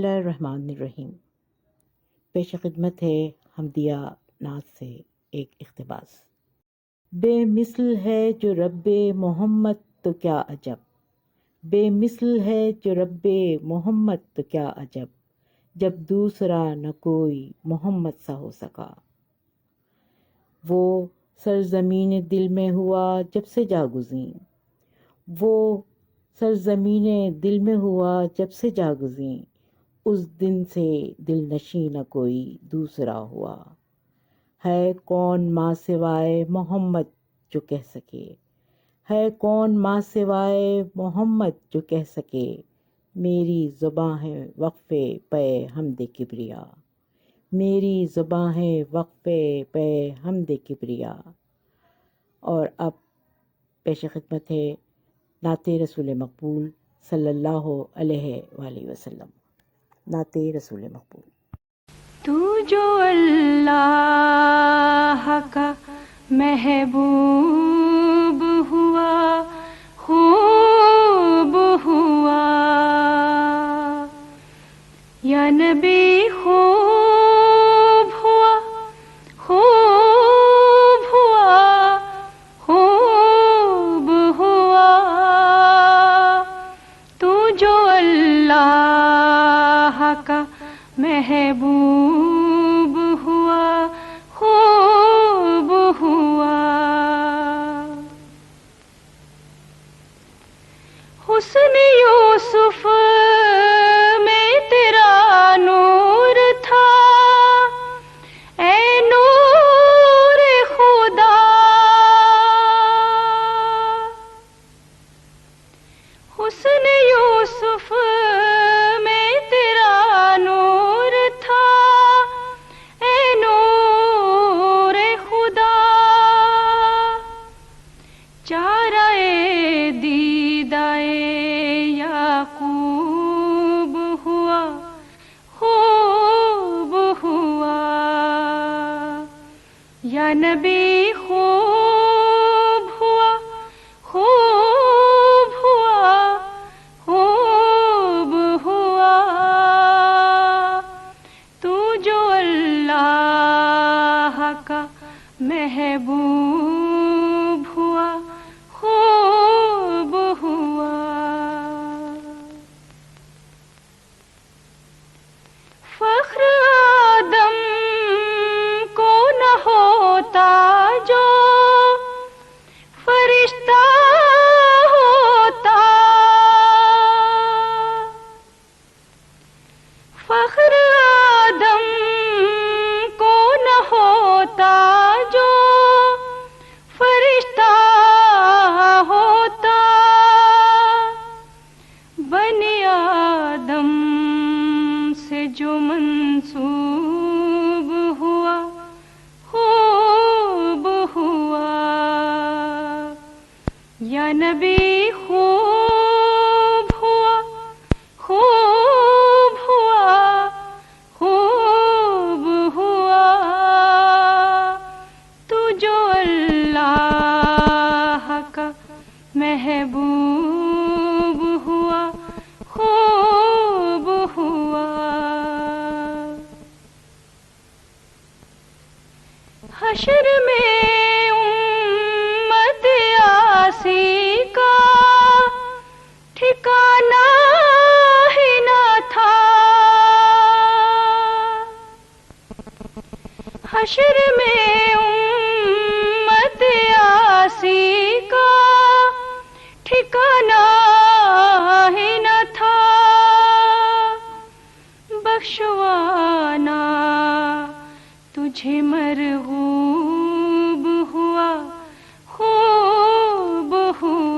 اللہ الرحمن الرحیم۔ پیش خدمت ہے حمدیہ نعت سے ایک اقتباس۔ بے مثل ہے جو رب محمد تو کیا عجب، بے مثل ہے جو رب محمد تو کیا عجب، جب دوسرا نہ کوئی محمد سا ہو سکا۔ وہ سرزمین دل میں ہوا جب سے جاگزیں، وہ سرزمین دل میں ہوا جب سے جاگزیں، اس دن سے دل نشیں نہ کوئی دوسرا ہوا۔ ہے کون ماں سوائے محمد جو کہہ سکے، ہے کون ماں سوائے محمد جو کہہ سکے، میری زباں ہے وقفے پہ حمد کبریا، میری زباں ہے وقفے پہ حمد کبریا۔ اور اب پیش خدمت ہے نعت رسول مقبول صلی اللہ علیہ وآلہ وسلم۔ نعت رسول مقبول۔ تو جو اللہ کا محبوب ہوا، خوب ہوا، یا نبی خوب ہوا، خوب ہوا، خوب ہوا، تو جو اللہ کا محبوب ہوا، خوب ہوا۔ حسن یوسف میں تیرا نور تھا، اے نور خدا، حسن یوسف میں تیرا نور تھا، اے نور خدا، چارہ دیدائے یعقوب ہوا، خوب ہوا، یا نبی خوب ہوا، خوب ہوا، خوب ہوا، تو جو اللہ کا محبوب ہوا، خوب ہوا۔ فخر آدم کو نہ ہوتا جو فرشتہ ہوتا، فخر آدم کو نہ ہوتا جو فرشتہ ہوتا، بنی آدم سے جو منسوب ہوا، خوب ہوا، یا نبی خوب ہوا، خوب ہوا، خوب ہوا، تو جو اللہ کا محبوب ہوا، خوب ہوا۔ حشر میں امت آسی کا ٹھکانہ ہی نہ تھا، حشر میں امت آسی کا ٹھکانہ ہی نہ تھا، بخشوانا تجھے مرغوب